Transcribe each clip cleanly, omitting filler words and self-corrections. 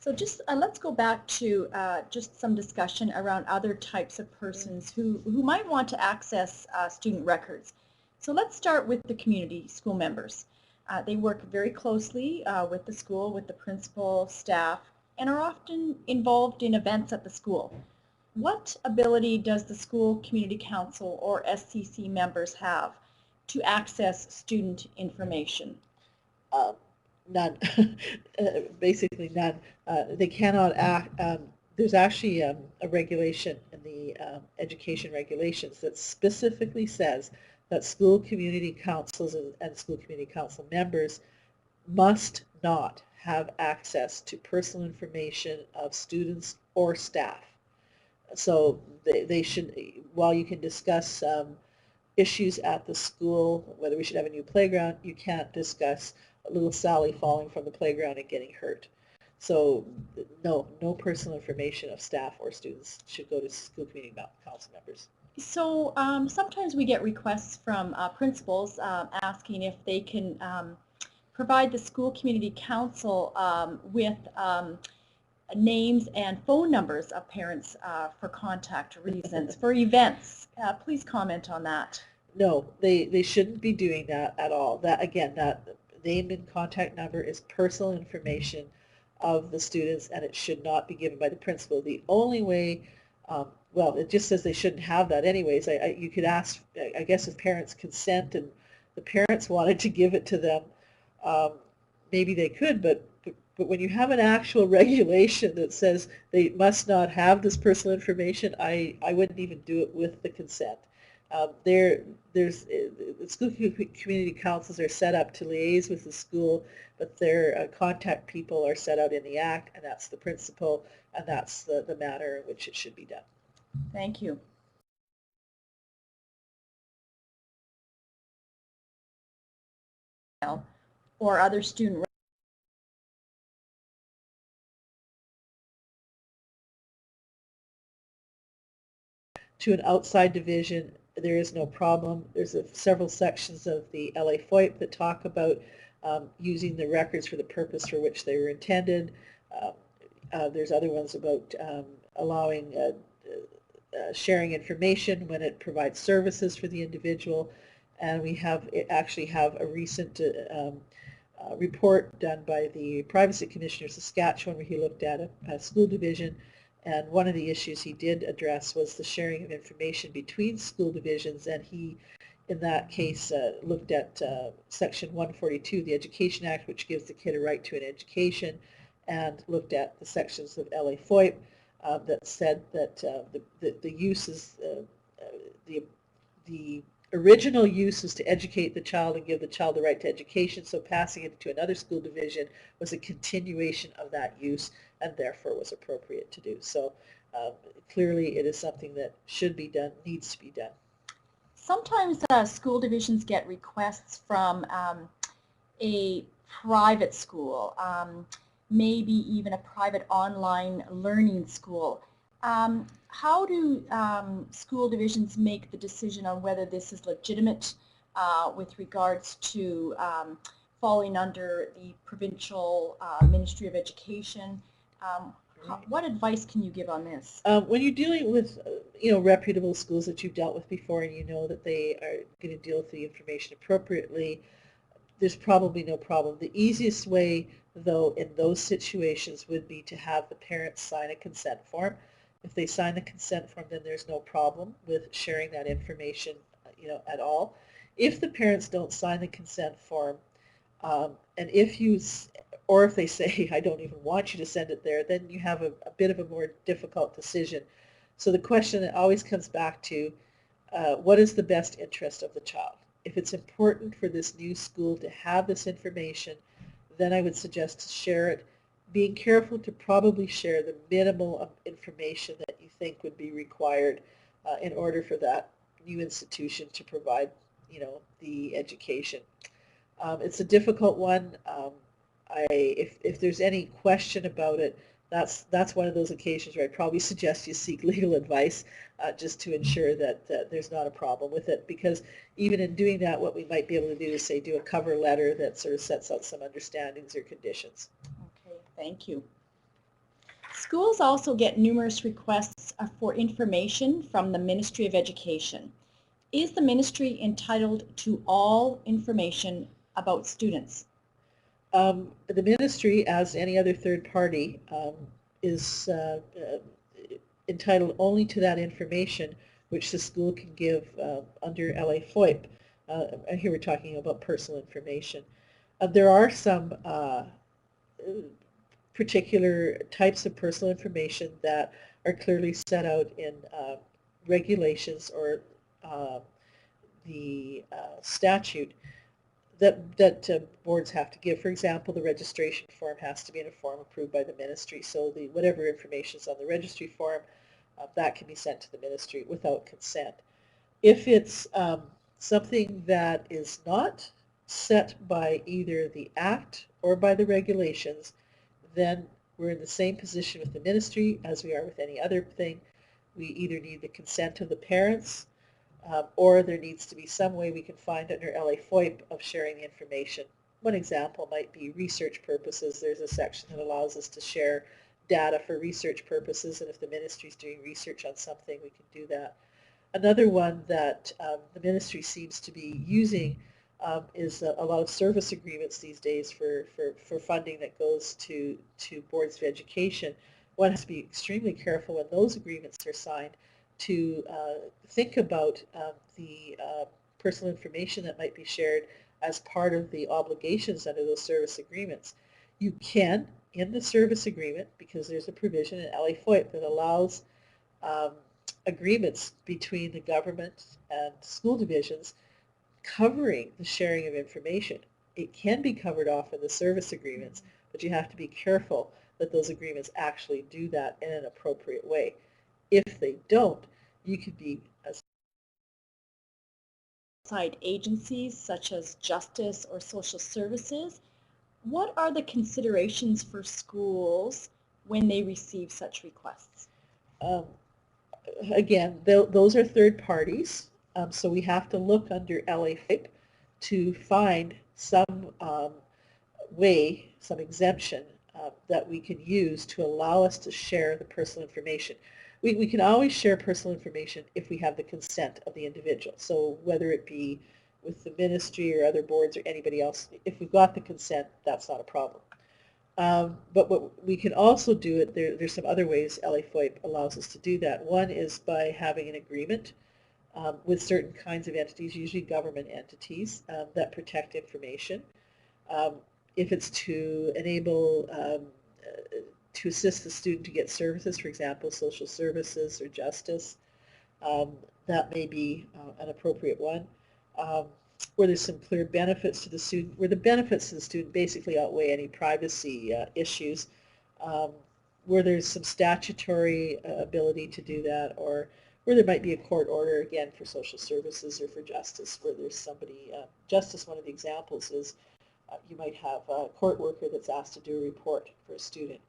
So just let's go back to just some discussion around other types of persons who might want to access student records. So let's start with the community school members. They work very closely with the school, with the principal, staff, and are often involved in events at the school. What ability does the school community council or SCC members have to access student information? Um, None, basically none. They cannot act. There's actually a regulation in the education regulations that specifically says that school community councils and school community council members must not have access to personal information of students or staff. So they should, while you can discuss issues at the school, whether we should have a new playground, you can't discuss little Sally falling from the playground and getting hurt. So no personal information of staff or students should go to school community council members. So sometimes we get requests from principals asking if they can provide the school community council with names and phone numbers of parents for contact reasons, for events. Please comment on that. No, they shouldn't be doing that at all. That again, that name and contact number is personal information of the students, and it should not be given by the principal. The only way, well, it just says they shouldn't have that anyways. You could ask, I guess, if parents consent and the parents wanted to give it to them, maybe they could, but when you have an actual regulation that says they must not have this personal information, I wouldn't even do it with the consent. School community councils are set up to liaise with the school, but their contact people are set out in the Act, and that's the principal, and that's the manner in which it should be done. Thank you. Or other student to an outside division, there is no problem. There's several sections of the LAFOIP that talk about using the records for the purpose for which they were intended. There's other ones about allowing sharing information when it provides services for the individual. And we actually have a recent report done by the Privacy Commissioner of Saskatchewan where he looked at a school division, and one of the issues he did address was the sharing of information between school divisions, and he in that case looked at Section 142 of the Education Act, which gives the kid a right to an education, and looked at the sections of LAFOIP that said that the use is the original use is to educate the child and give the child the right to education, so passing it to another school division was a continuation of that use and therefore was appropriate to do. So clearly it is something that should be done, needs to be done. Sometimes school divisions get requests from a private school, maybe even a private online learning school. How do school divisions make the decision on whether this is legitimate with regards to falling under the provincial Ministry of Education? What advice can you give on this? When you're dealing with reputable schools that you've dealt with before and you know that they are going to deal with the information appropriately, there's probably no problem. The easiest way, though, in those situations would be to have the parents sign a consent form. If they sign the consent form, then there's no problem with sharing that information, at all. If the parents don't sign the consent form, and if they say, I don't even want you to send it there, then you have a bit of a more difficult decision. So the question that always comes back to, what is the best interest of the child? If it's important for this new school to have this information, then I would suggest to share it, being careful to probably share the minimal of information that you think would be required in order for that new institution to provide, the education. It's a difficult one. If there's any question about it, that's one of those occasions where I'd probably suggest you seek legal advice just to ensure that there's not a problem with it. Because even in doing that, what we might be able to do is say do a cover letter that sort of sets out some understandings or conditions. Okay, thank you. Schools also get numerous requests for information from the Ministry of Education. Is the ministry entitled to all information about students? The ministry, as any other third party, is entitled only to that information which the school can give under LAFOIP. Here we're talking about personal information. There are some particular types of personal information that are clearly set out in regulations or the statute that boards have to give. For example, the registration form has to be in a form approved by the ministry, so whatever information is on the registry form, that can be sent to the ministry without consent. If it's something that is not set by either the Act or by the regulations, then we're in the same position with the ministry as we are with any other thing. We either need the consent of the parents or there needs to be some way we can find under LAFOIP of sharing the information. One example might be research purposes. There's a section that allows us to share data for research purposes, and if the ministry is doing research on something, we can do that. Another one that the ministry seems to be using is a lot of service agreements these days for funding that goes to boards of education. One has to be extremely careful when those agreements are signed to think about the personal information that might be shared as part of the obligations under those service agreements. You can, in the service agreement, because there's a provision in LAFOIP that allows agreements between the government and school divisions covering the sharing of information. It can be covered off in the service agreements, but you have to be careful that those agreements actually do that in an appropriate way. If they don't, you could be Outside agencies such as justice or social services. What are the considerations for schools when they receive such requests? Again, those are third parties, so we have to look under LAFOIP to find some way, some exemption that we can use to allow us to share the personal information. We can always share personal information if we have the consent of the individual. So whether it be with the ministry or other boards or anybody else, if we've got the consent, that's not a problem. But what we can also do it, there's some other ways LAFOIP allows us to do that. One is by having an agreement with certain kinds of entities, usually government entities, that protect information. If it's to enable to assist the student to get services, for example, social services or justice, that may be an appropriate one. Where there's some clear benefits to the student, where the benefits to the student basically outweigh any privacy issues, where there's some statutory ability to do that, or where there might be a court order, again, for social services or for justice, where there's somebody, justice, one of the examples is you might have a court worker that's asked to do a report for a student.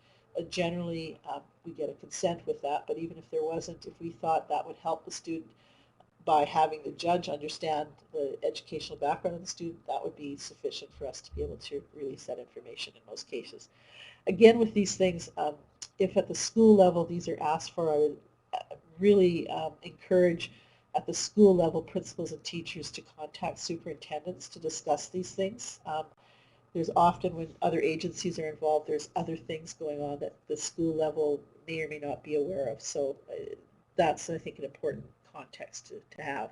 Generally, we get a consent with that, but even if there wasn't, if we thought that would help the student by having the judge understand the educational background of the student, that would be sufficient for us to be able to release that information in most cases. Again, with these things, if at the school level these are asked for, I would really encourage at the school level principals and teachers to contact superintendents to discuss these things. There's often, when other agencies are involved, there's other things going on that the school level may or may not be aware of. So that's, I think, an important context to have.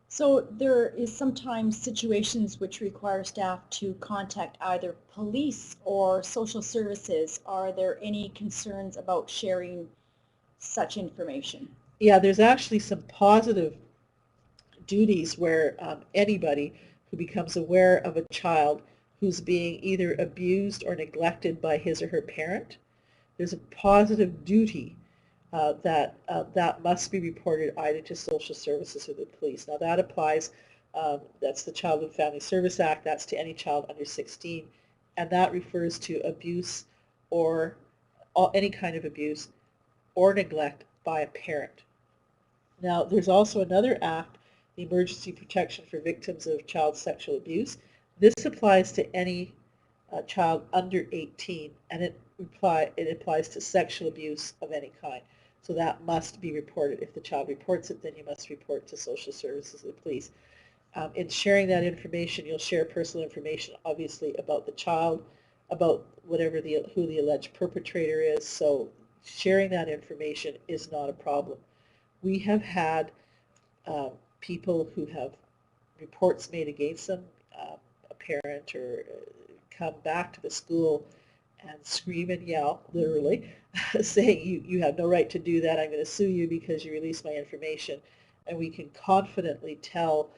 So there is sometimes situations which require staff to contact either police or social services. Are there any concerns about sharing such information? Yeah, there's actually some positive duties where anybody who becomes aware of a child who's being either abused or neglected by his or her parent, there's a positive duty that must be reported either to social services or the police. Now that applies, that's the Child and Family Service Act, that's to any child under 16, and that refers to abuse or any kind of abuse or neglect by a parent. Now there's also another act, the Emergency Protection for Victims of Child Sexual Abuse. This applies to any child under 18, and it it applies to sexual abuse of any kind. So that must be reported. If the child reports it, then you must report to social services or the police. In sharing that information, you'll share personal information, obviously, about the child, about who the alleged perpetrator is. So sharing that information is not a problem. We have had people who have reports made against them, a parent or come back to the school and scream and yell, literally, saying, you have no right to do that, I'm going to sue you because you released my information. And we can confidently tell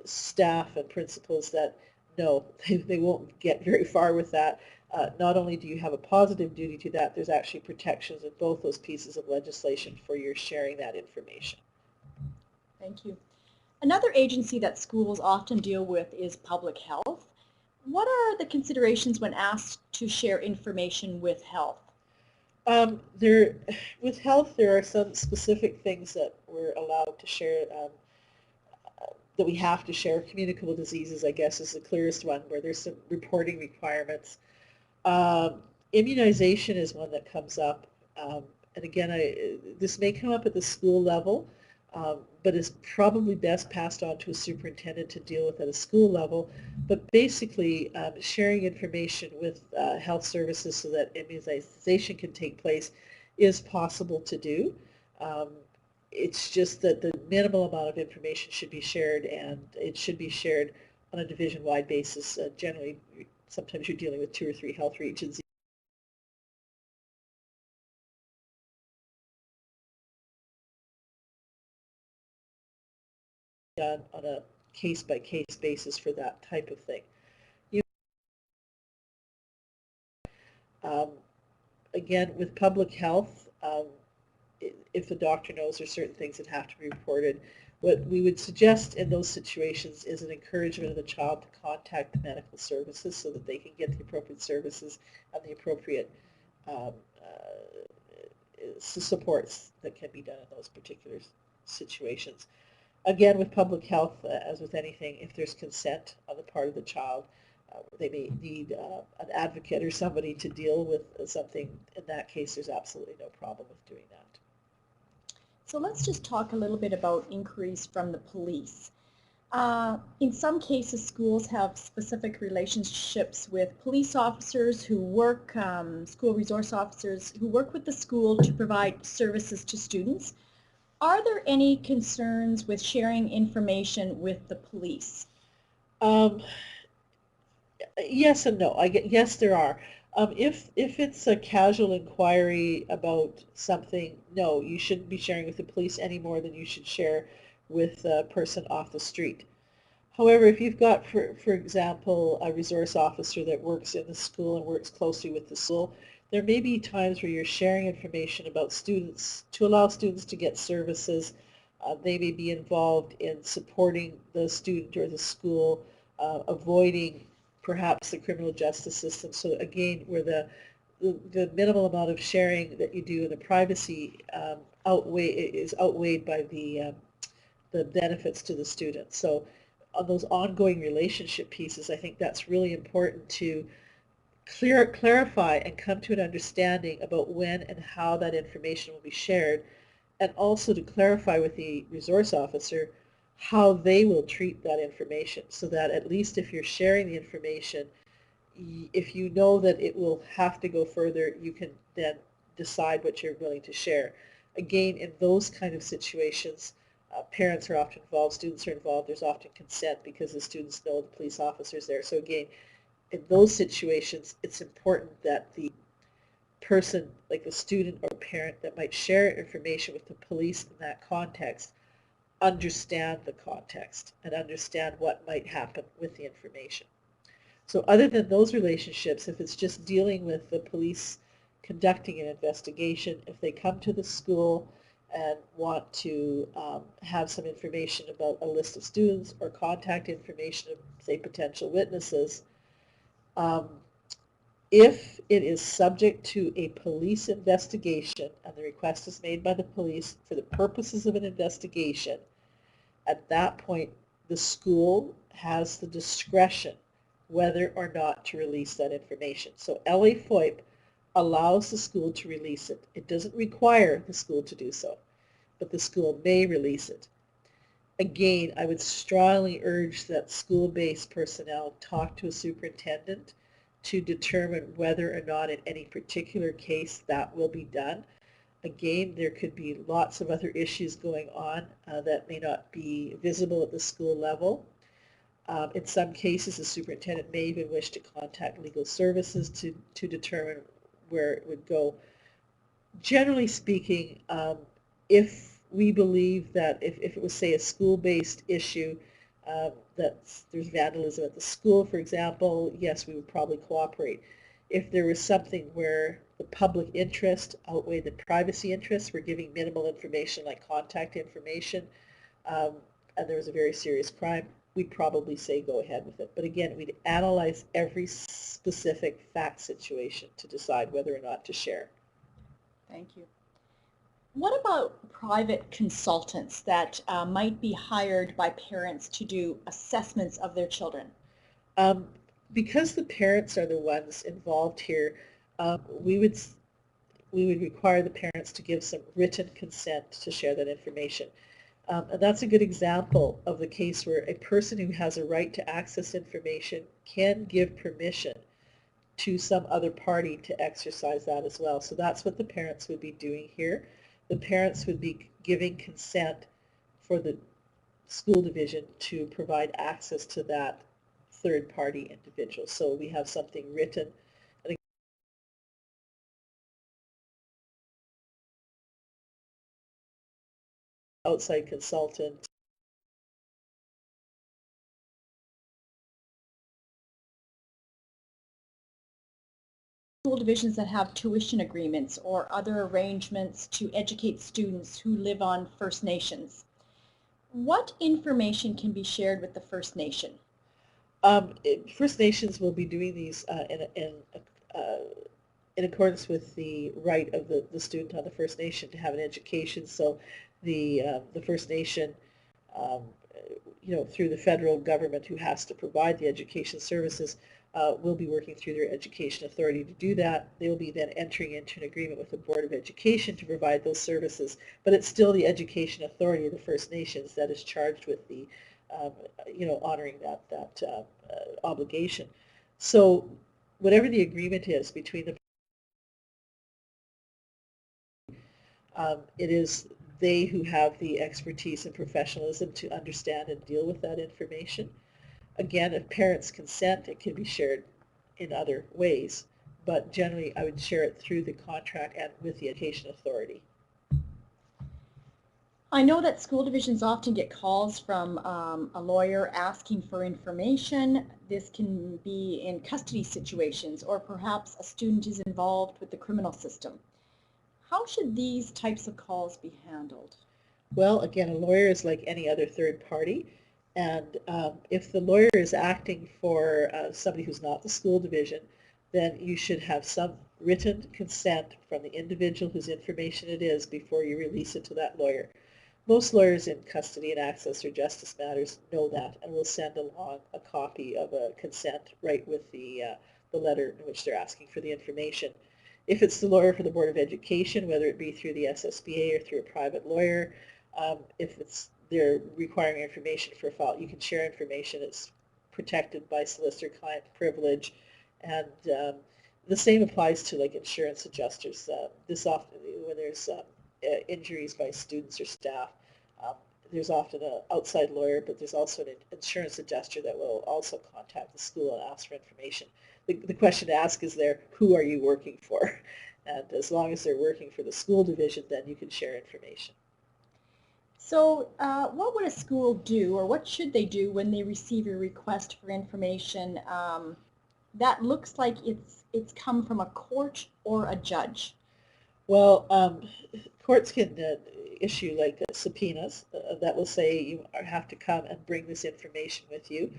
staff and principals that no, they won't get very far with that. Not only do you have a positive duty to that, there's actually protections in both those pieces of legislation for your sharing that information. Thank you. Another agency that schools often deal with is public health. What are the considerations when asked to share information with health? With health, there are some specific things that we're allowed to share, that we have to share. Communicable diseases, I guess, is the clearest one, where there's some reporting requirements. Immunization is one that comes up, and again, this may come up at the school level, but is probably best passed on to a superintendent to deal with at a school level. But basically, sharing information with health services so that immunization can take place is possible to do. It's just that the minimal amount of information should be shared, and it should be shared on a division-wide basis. Generally, sometimes you're dealing with 2 or 3 health regions. Done on a case-by-case basis for that type of thing. Again, with public health, if the doctor knows there's certain things that have to be reported, what we would suggest in those situations is an encouragement of the child to contact the medical services so that they can get the appropriate services and the appropriate supports that can be done in those particular situations. Again, with public health, as with anything, if there's consent on the part of the child, they may need an advocate or somebody to deal with something. In that case, there's absolutely no problem with doing that. So let's just talk a little bit about inquiries from the police. In some cases, schools have specific relationships with police officers who work, school resource officers who work with the school to provide services to students. Are there any concerns with sharing information with the police? Yes and no. Yes, there are. If it's a casual inquiry about something, no, you shouldn't be sharing with the police any more than you should share with a person off the street. However, if you've got, for example, a resource officer that works in the school and works closely with the school, there may be times where you're sharing information about students to allow students to get services. They may be involved in supporting the student or the school, avoiding perhaps the criminal justice system. So again, where the minimal amount of sharing that you do in the privacy is outweighed by the benefits to the student. So on those ongoing relationship pieces, I think that's really important to clarify and come to an understanding about when and how that information will be shared, and also to clarify with the resource officer how they will treat that information, so that at least if you're sharing the information, if you know that it will have to go further, you can then decide what you're willing to share. Again, in those kind of situations, parents are often involved, students are involved, there's often consent because the students know the police officer's there. So again, in those situations, it's important that the person, like the student or parent that might share information with the police in that context, understand the context and understand what might happen with the information. So other than those relationships, if it's just dealing with the police conducting an investigation, if they come to the school and want to have some information about a list of students or contact information of, say, potential witnesses, if it is subject to a police investigation and the request is made by the police for the purposes of an investigation, at that point the school has the discretion whether or not to release that information. So LAFOIP allows the school to release it. It doesn't require the school to do so, but the school may release it. Again, I would strongly urge that school-based personnel talk to a superintendent to determine whether or not in any particular case that will be done. Again, there could be lots of other issues going on that may not be visible at the school level. In some cases, the superintendent may even wish to contact legal services to determine where it would go. Generally speaking, if we believe that if it was, say, a school-based issue, that there's vandalism at the school, for example, yes, we would probably cooperate. If there was something where the public interest outweighed the privacy interest, we're giving minimal information like contact information, and there was a very serious crime, we'd probably say go ahead with it. But again, we'd analyze every specific fact situation to decide whether or not to share. Thank you. What about private consultants that might be hired by parents to do assessments of their children? Because the parents are the ones involved here, we would require the parents to give some written consent to share that information. And that's a good example of the case where a person who has a right to access information can give permission to some other party to exercise that as well. So that's what the parents would be doing here. The parents would be giving consent for the school division to provide access to that third-party individual. So we have something written. Outside consultant. School divisions that have tuition agreements or other arrangements to educate students who live on First Nations. What information can be shared with the First Nation? First Nations will be doing these in accordance with the right of the student on the First Nation to have an education. So the First Nation, through the federal government who has to provide the education services, will be working through their education authority to do that. They will be then entering into an agreement with the Board of Education to provide those services. But it's still the education authority of the First Nations that is charged with the, honoring that obligation. So whatever the agreement is between the it is they who have the expertise and professionalism to understand and deal with that information. Again, if parents consent, it can be shared in other ways, but generally I would share it through the contract and with the education authority. I know that school divisions often get calls from a lawyer asking for information. This can be in custody situations, or perhaps a student is involved with the criminal system. How should these types of calls be handled? Well, again, a lawyer is like any other third party, and if the lawyer is acting for somebody who's not the school division, then you should have some written consent from the individual whose information it is before you release it to that lawyer. Most lawyers in custody and access or justice matters know that and will send along a copy of a consent right with the letter in which they're asking for the information. If it's the lawyer for the Board of Education, whether it be through the SSBA or through a private lawyer, if they're requiring information for a file, you can share information. It's protected by solicitor-client privilege, and the same applies to like insurance adjusters. This often, when there's injuries by students or staff, there's often an outside lawyer, but there's also an insurance adjuster that will also contact the school and ask for information. The question to ask is there, who are you working for? And as long as they're working for the school division, then you can share information. So what would a school do, or what should they do when they receive a request for information that looks like it's come from a court or a judge? Well, courts can issue like subpoenas that will say you have to come and bring this information with you.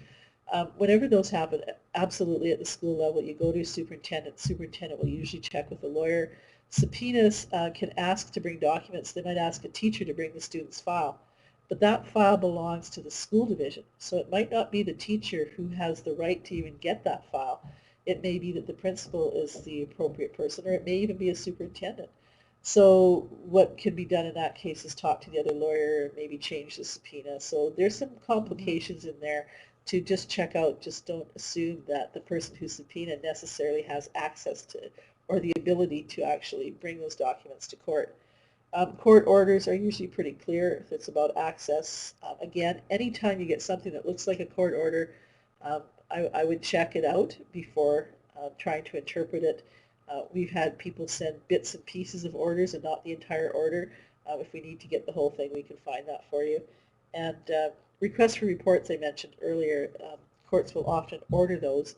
Whenever those happen, absolutely at the school level, you go to a superintendent. Superintendent will usually check with a lawyer. Subpoenas can ask to bring documents. They might ask a teacher to bring the student's file, but that file belongs to the school division. So it might not be the teacher who has the right to even get that file. It may be that the principal is the appropriate person, or it may even be a superintendent. So what can be done in that case is talk to the other lawyer, maybe change the subpoena. So there's some complications in there to just check out. Just don't assume that the person who's subpoenaed necessarily has access to or the ability to actually bring those documents to court. Court orders are usually pretty clear if it's about access. Again, anytime you get something that looks like a court order, I would check it out before trying to interpret it. We've had people send bits and pieces of orders and not the entire order. If we need to get the whole thing, we can find that for you. And requests for reports I mentioned earlier, courts will often order those.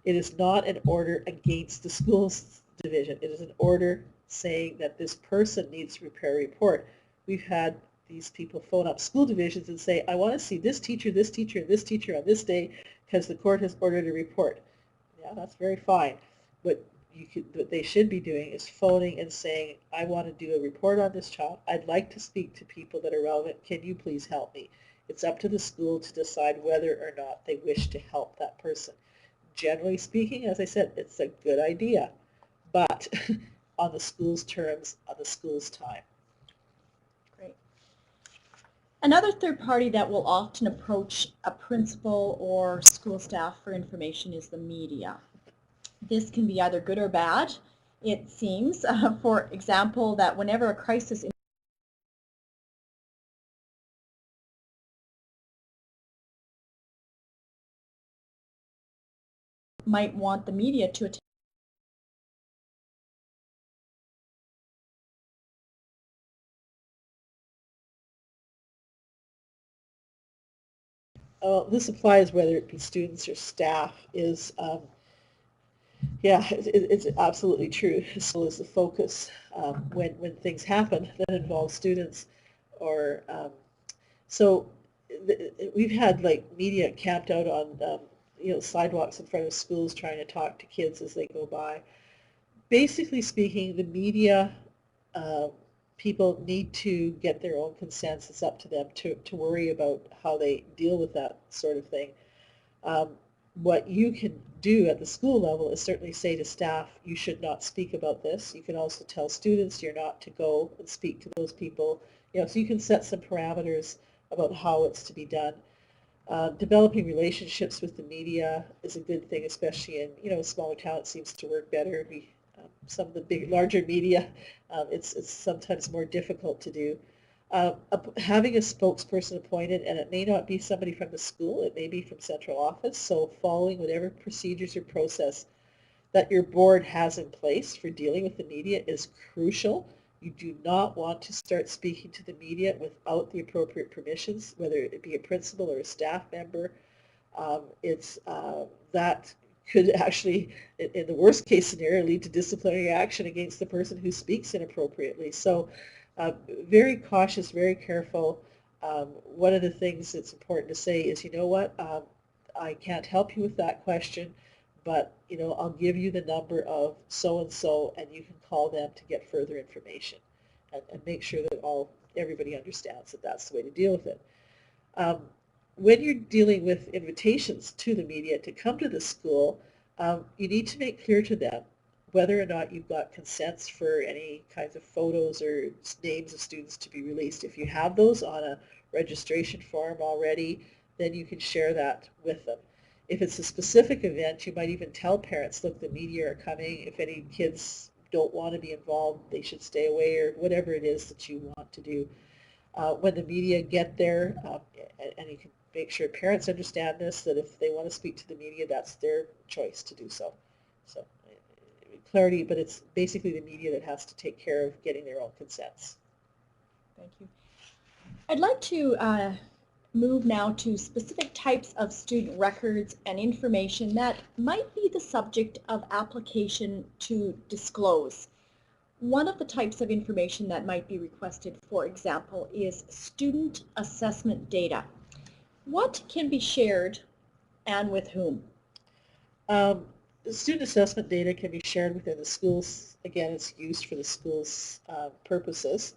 It is not an order against the schools division. It is an order saying that this person needs to prepare a report. We've had these people phone up school divisions and say, I want to see this teacher, and this teacher on this day because the court has ordered a report. Yeah, that's very fine. What they should be doing is phoning and saying, I want to do a report on this child. I'd like to speak to people that are relevant. Can you please help me? It's up to the school to decide whether or not they wish to help that person. Generally speaking, as I said, it's a good idea, but on the school's terms, on the school's time. Great. Another third party that will often approach a principal or school staff for information is the media. This can be either good or bad. It seems, for example, that whenever a crisis might want the media to attend. This applies whether it be students or staff. Yeah, it's absolutely true. School is the focus when things happen that involve students, or so we've had like media camped out on sidewalks in front of schools trying to talk to kids as they go by. Basically speaking, the media people need to get their own consents. It's up to them to worry about how they deal with that sort of thing. What you can do at the school level is certainly say to staff, you should not speak about this. You can also tell students you're not to go and speak to those people. So you can set some parameters about how it's to be done. Developing relationships with the media is a good thing, especially in smaller towns. It seems to work better. Some of the larger media, it's sometimes more difficult to do. Having a spokesperson appointed, and it may not be somebody from the school, it may be from central office, so following whatever procedures or process that your board has in place for dealing with the media is crucial. You do not want to start speaking to the media without the appropriate permissions, whether it be a principal or a staff member. That could actually, in the worst case scenario, lead to disciplinary action against the person who speaks inappropriately. So very cautious, very careful. One of the things that's important to say is, you know what, I can't help you with that question, but I'll give you the number of so-and-so and you can call them to get further information and make sure that everybody understands that that's the way to deal with it. When you're dealing with invitations to the media to come to the school, you need to make clear to them whether or not you've got consents for any kinds of photos or names of students to be released. If you have those on a registration form already, then you can share that with them. If it's a specific event, you might even tell parents, look, the media are coming. If any kids don't want to be involved, they should stay away, or whatever it is that you want to do. When the media get there, and you can make sure parents understand this, that if they want to speak to the media, that's their choice to do so. So clarity, but it's basically the media that has to take care of getting their own consents. Thank you. I'd like to move now to specific types of student records and information that might be the subject of application to disclose. One of the types of information that might be requested, for example, is student assessment data. What can be shared and with whom? Student assessment data can be shared within the schools. Again, it's used for the school's purposes.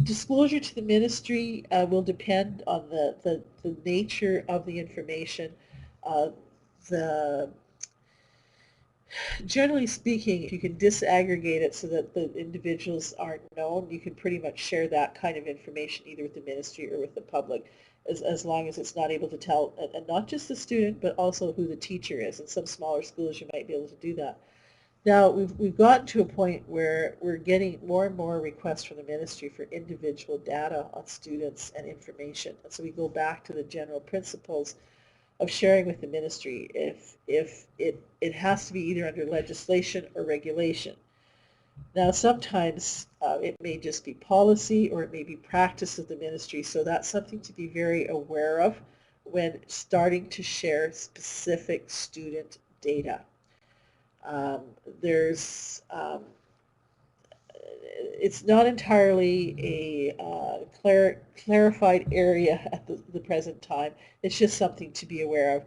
Disclosure to the ministry will depend on the nature of the information. the generally speaking, if you can disaggregate it so that the individuals aren't known, you can pretty much share that kind of information either with the ministry or with the public, as long as it's not able to tell, and not just the student, but also who the teacher is. In some smaller schools, you might be able to do that. Now, we've gotten to a point where we're getting more and more requests from the ministry for individual data on students and information. And so we go back to the general principles of sharing with the ministry if it has to be either under legislation or regulation. Now sometimes it may just be policy or it may be practice of the ministry, so that's something to be very aware of when starting to share specific student data. There's it's not entirely a clarified area at the present time. It's just something to be aware of.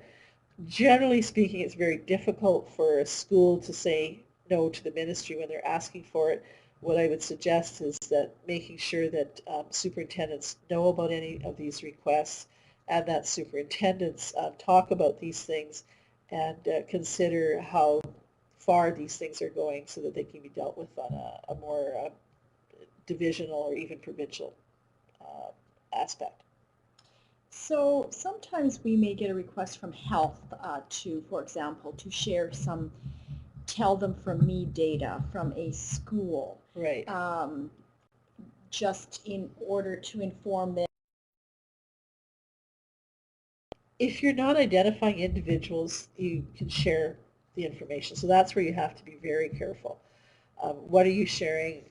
Generally speaking, it's very difficult for a school to say no to the ministry when they're asking for it. What I would suggest is that making sure that superintendents know about any of these requests and that superintendents talk about these things and consider how far these things are going so that they can be dealt with on a more divisional or even provincial aspect. So sometimes we may get a request from health for example, to share some tell them from me data from a school. Right. Just in order to inform them. If you're not identifying individuals, you can share the information. So that's where you have to be very careful. What are you sharing?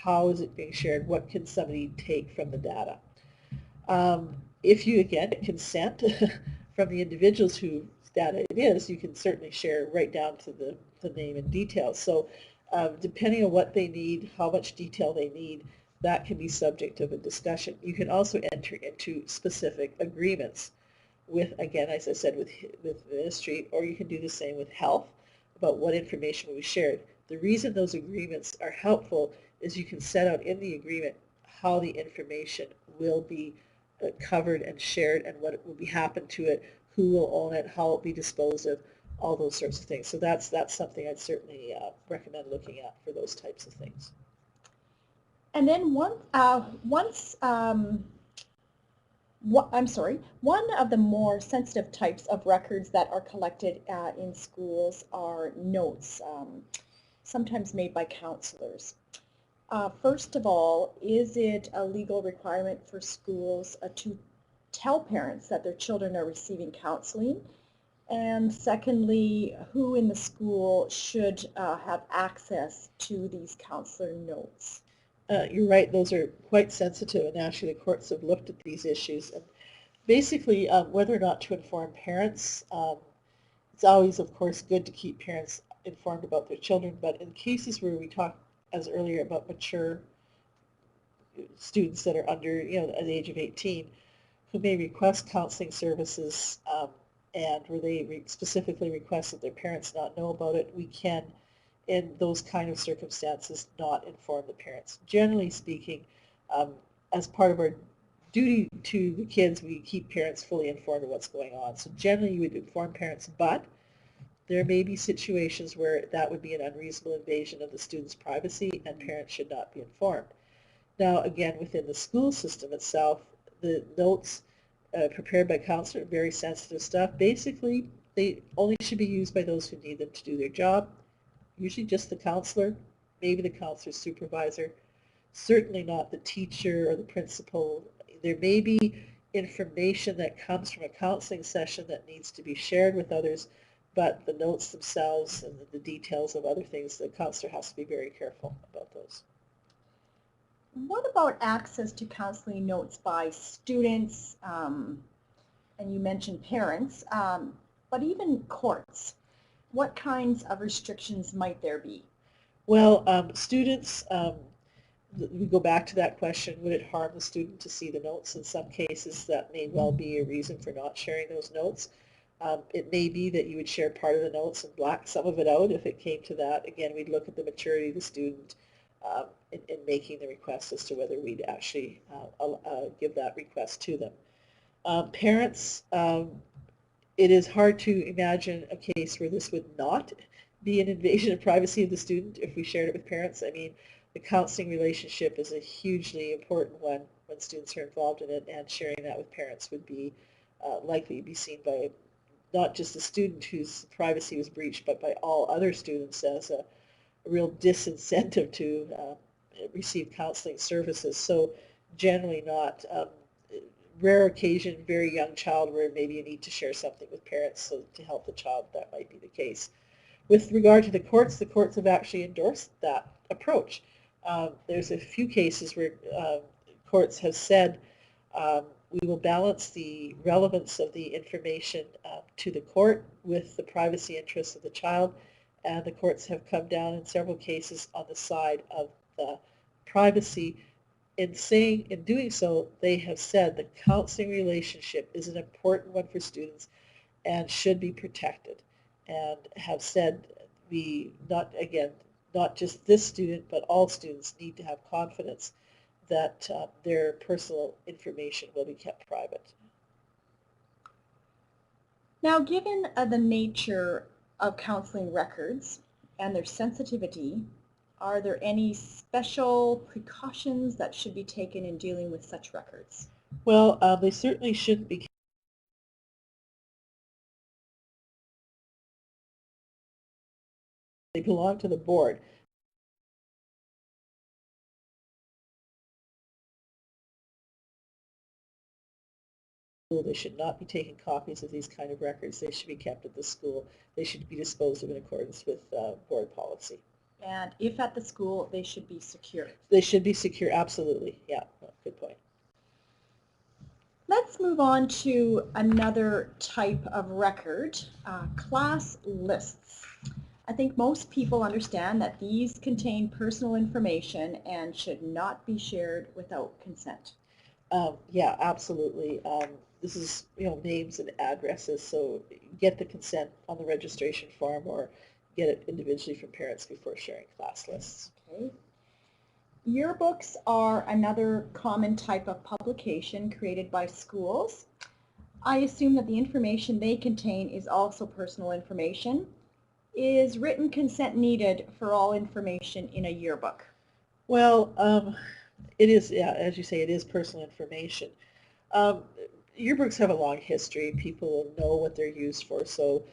How is it being shared? What can somebody take from the data? If you, again, get consent from the individuals whose data it is, you can certainly share right down to the name and details. So depending on what they need, how much detail they need, that can be subject of a discussion. You can also enter into specific agreements with, again, as I said, with the ministry, or you can do the same with health about what information will be shared. The reason those agreements are helpful is you can set out in the agreement how the information will be covered and shared and what will be happen to it, who will own it, how it will be disposed of, all those sorts of things. So that's something I'd certainly recommend looking at for those types of things. And then one of the more sensitive types of records that are collected in schools are notes, sometimes made by counselors. First of all, is it a legal requirement for schools to tell parents that their children are receiving counseling? And secondly, who in the school should have access to these counselor notes? You're right, those are quite sensitive, and actually the courts have looked at these issues. And basically, whether or not to inform parents, it's always, of course, good to keep parents informed about their children, but in cases where we talked as earlier about mature students that are under, the age of 18, who may request counseling services and where they specifically request that their parents not know about it, we can, in those kind of circumstances, not inform the parents. Generally speaking, as part of our duty to the kids, we keep parents fully informed of what's going on. So generally you would inform parents, but there may be situations where that would be an unreasonable invasion of the student's privacy and parents should not be informed. Now again, within the school system itself, the notes prepared by counselor are very sensitive stuff. Basically, they only should be used by those who need them to do their job, usually just the counselor, maybe the counselor's supervisor, certainly not the teacher or the principal. There may be information that comes from a counseling session that needs to be shared with others, but the notes themselves and the details of other things, the counselor has to be very careful about those. What about access to counseling notes by students, and you mentioned parents, but even courts? What kinds of restrictions might there be? Well, students, we go back to that question, would it harm the student to see the notes? In some cases, that may well be a reason for not sharing those notes. It may be that you would share part of the notes and black some of it out if it came to that. Again, we'd look at the maturity of the student in making the request as to whether we'd actually give that request to them. Parents, it is hard to imagine a case where this would not be an invasion of privacy of the student if we shared it with parents. I mean, the counseling relationship is a hugely important one when students are involved in it, and sharing that with parents would be likely to be seen by not just the student whose privacy was breached, but by all other students as a real disincentive to receive counseling services. So generally not. Rare occasion, very young child where maybe you need to share something with parents so to help the child, that might be the case. With regard to the courts have actually endorsed that approach. There's a few cases where courts have said we will balance the relevance of the information to the court with the privacy interests of the child, and the courts have come down in several cases on the side of the privacy. In doing so, they have said the counseling relationship is an important one for students and should be protected, and have said not just this student, but all students need to have confidence that their personal information will be kept private. Now, given the nature of counseling records and their sensitivity, are there any special precautions that should be taken in dealing with such records? Well, they certainly shouldn't be. They belong to the board. They should not be taking copies of these kind of records. They should be kept at the school. They should be disposed of in accordance with board policy. And if at the school, they should be secure. They should be secure, absolutely. Yeah, good point. Let's move on to another type of record, class lists. I think most people understand that these contain personal information and should not be shared without consent. Yeah, absolutely. This is, names and addresses, so get the consent on the registration form or get it individually from parents before sharing class lists. Okay. Yearbooks are another common type of publication created by schools. I assume that the information they contain is also personal information. Is written consent needed for all information in a yearbook? Well, it is, yeah, as you say, it is personal information. Um, Yearbooks have a long history. People know what they're used for, so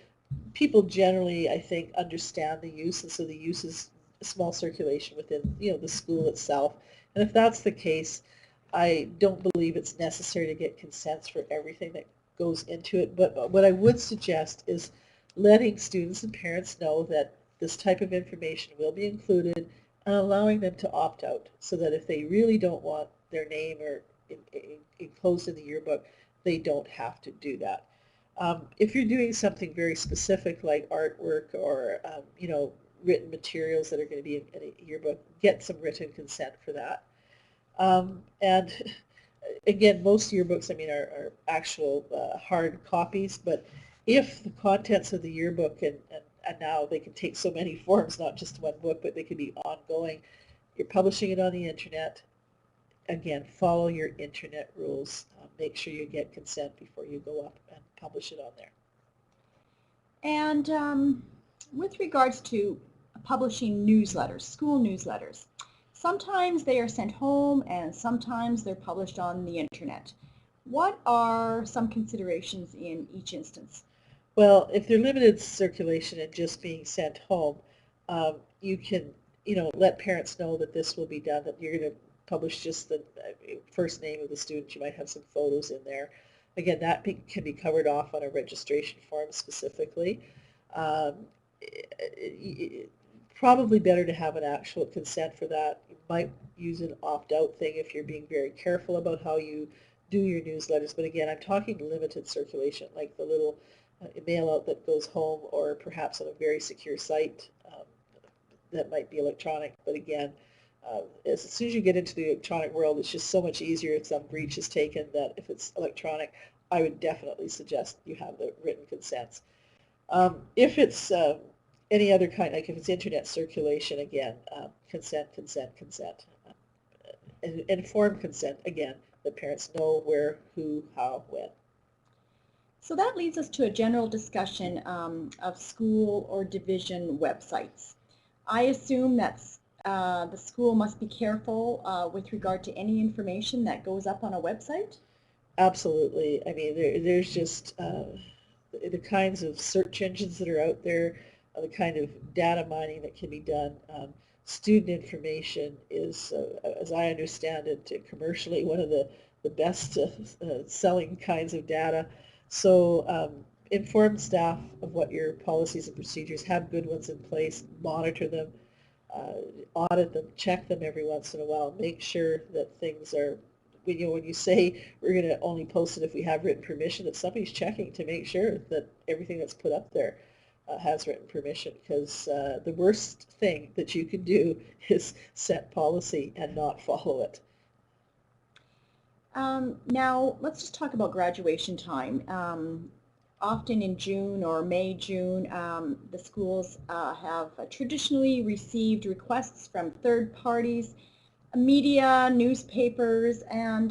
people generally, I think, understand the use, and so the use is small circulation within, the school itself. And if that's the case, I don't believe it's necessary to get consents for everything that goes into it. But what I would suggest is letting students and parents know that this type of information will be included and allowing them to opt out so that if they really don't want their name or enclosed in the yearbook, they don't have to do that. If you're doing something very specific like artwork or written materials that are going to be in a yearbook, get some written consent for that. And again, most yearbooks, are actual hard copies, but if the contents of the yearbook, and now they can take so many forms, not just one book, but they can be ongoing, you're publishing it on the internet, again, follow your internet rules. Make sure you get consent before you go up and publish it on there. And with regards to publishing newsletters, school newsletters, sometimes they are sent home and sometimes they're published on the internet. What are some considerations in each instance? Well, if they're limited circulation and just being sent home, you can, let parents know that this will be done, that you're going to publish just the first name of the student. You might have some photos in there. Again, that can be covered off on a registration form specifically. Probably better to have an actual consent for that. You might use an opt-out thing if you're being very careful about how you do your newsletters. But again, I'm talking limited circulation, like the little mail out that goes home, or perhaps on a very secure site that might be electronic. But again, as soon as you get into the electronic world, it's just so much easier if some breach is taken that if it's electronic, I would definitely suggest you have the written consents. If it's any other kind, like if it's internet circulation, again, consent, consent, consent. Informed consent, again, that parents know where, who, how, when. So that leads us to a general discussion of school or division websites. I assume that the school must be careful with regard to any information that goes up on a website. Absolutely. I mean, there's just the kinds of search engines that are out there, the kind of data mining that can be done. Student information is, as I understand it, commercially one of the best selling kinds of data. So inform staff of what your policies and procedures, have good ones in place, monitor them, audit them, check them every once in a while, make sure that things are, when you say we're going to only post it if we have written permission, that somebody's checking to make sure that everything that's put up there has written permission, because the worst thing that you can do is set policy and not follow it. Now, let's just talk about graduation time. Often in June or May, June, the schools have traditionally received requests from third parties, media, newspapers, and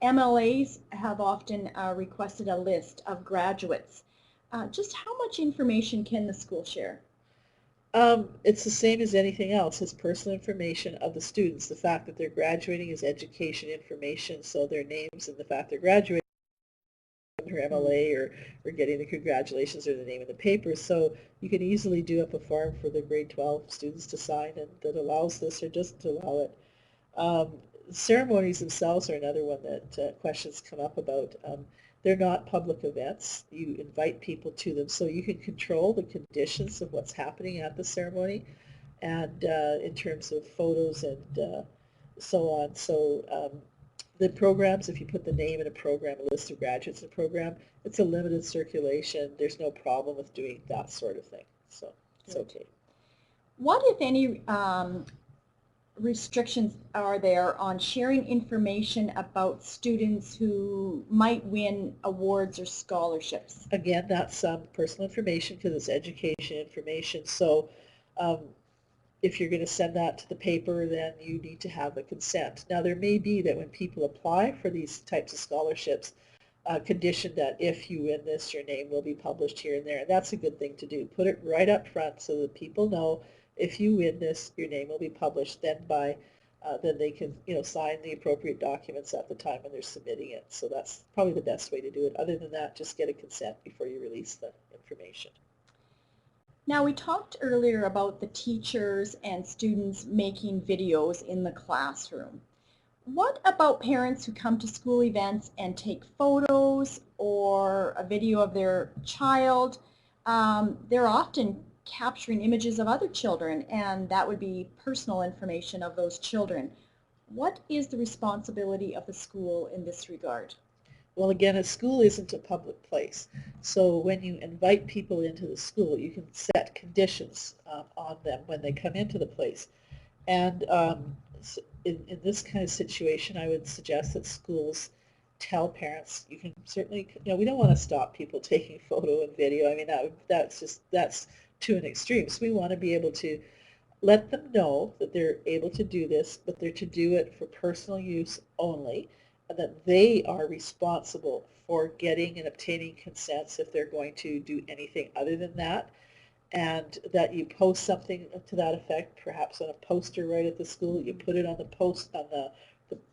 MLAs have often requested a list of graduates. Just how much information can the school share? It's the same as anything else. It's personal information of the students. The fact that they're graduating is education information, so their names and the fact they're graduating, her MLA, or getting the congratulations or the name in the paper. So you can easily do up a form for the grade 12 students to sign and that allows this or doesn't allow it. Ceremonies themselves are another one that questions come up about. They're not public events. You invite people to them, so you can control the conditions of what's happening at the ceremony, and in terms of photos and so on. So the programs, if you put the name in a program, a list of graduates in a program, it's a limited circulation. There's no problem with doing that sort of thing. So it's okay. What, if any, restrictions are there on sharing information about students who might win awards or scholarships? Again, that's personal information because it's education information. So if you're going to send that to the paper, then you need to have a consent. Now, there may be that when people apply for these types of scholarships, condition that if you win this, your name will be published here and there. And that's a good thing to do. Put it right up front so that people know if you win this, your name will be published. Then then they can sign the appropriate documents at the time when they're submitting it. So that's probably the best way to do it. Other than that, just get a consent before you release the information. Now, we talked earlier about the teachers and students making videos in the classroom. What about parents who come to school events and take photos or a video of their child? They're often capturing images of other children, and that would be personal information of those children. What is the responsibility of the school in this regard? Well, again, a school isn't a public place. So when you invite people into the school, you can set conditions on them when they come into the place. And in this kind of situation, I would suggest that schools tell parents, you can certainly, we don't want to stop people taking photo and video. I mean, that's to an extreme. So we want to be able to let them know that they're able to do this, but they're to do it for personal use only, and that they are responsible for getting and obtaining consents if they're going to do anything other than that, and that you post something to that effect, perhaps on a poster right at the school. You put it on the post, on the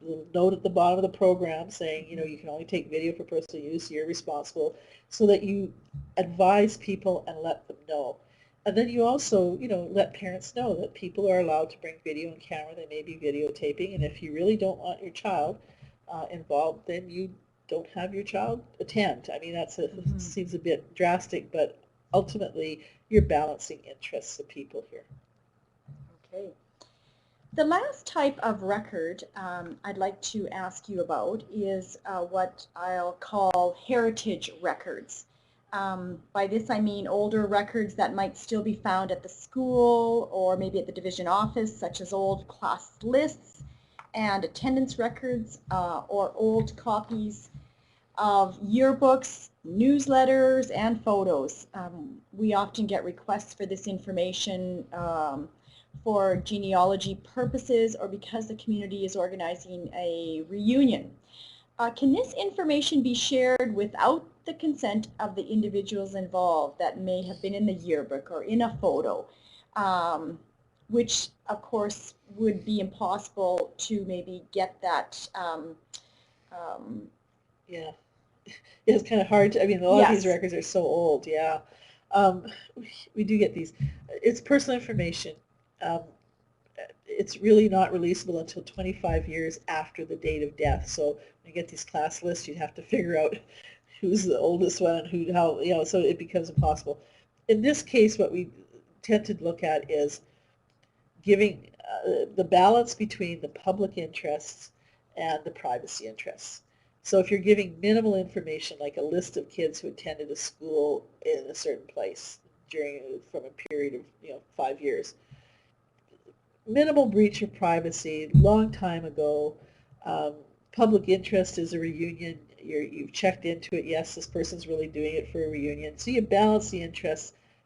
little note at the bottom of the program saying, you can only take video for personal use, you're responsible, so that you advise people and let them know. And then you also, let parents know that people are allowed to bring video and camera. They may be videotaping, and if you really don't want your child involved, then you don't have your child attend. I mean, seems a bit drastic, but ultimately you're balancing interests of people here. Okay. The last type of record I'd like to ask you about is what I'll call heritage records. By this I mean older records that might still be found at the school or maybe at the division office, such as old class lists and attendance records or old copies of yearbooks, newsletters, and photos. We often get requests for this information for genealogy purposes or because the community is organizing a reunion. Can this information be shared without the consent of the individuals involved that may have been in the yearbook or in a photo, which of course would be impossible to maybe get that. Yeah. It's kind of hard to, I mean, a lot of these Yes. records are so old, yeah. Um, we do get these. It's personal information. Um, it's really not releasable until 25 years after the date of death. So when you get these class lists, you'd have to figure out who's the oldest one and who, how, you know, so it becomes impossible. In this case, what we tend to look at is giving the balance between the public interests and the privacy interests. So if you're giving minimal information, like a list of kids who attended a school in a certain place from a period of 5 years, minimal breach of privacy, long time ago. Um, Public interest is a reunion. You've checked into it. Yes, this person's really doing it for a reunion. So you balance the interests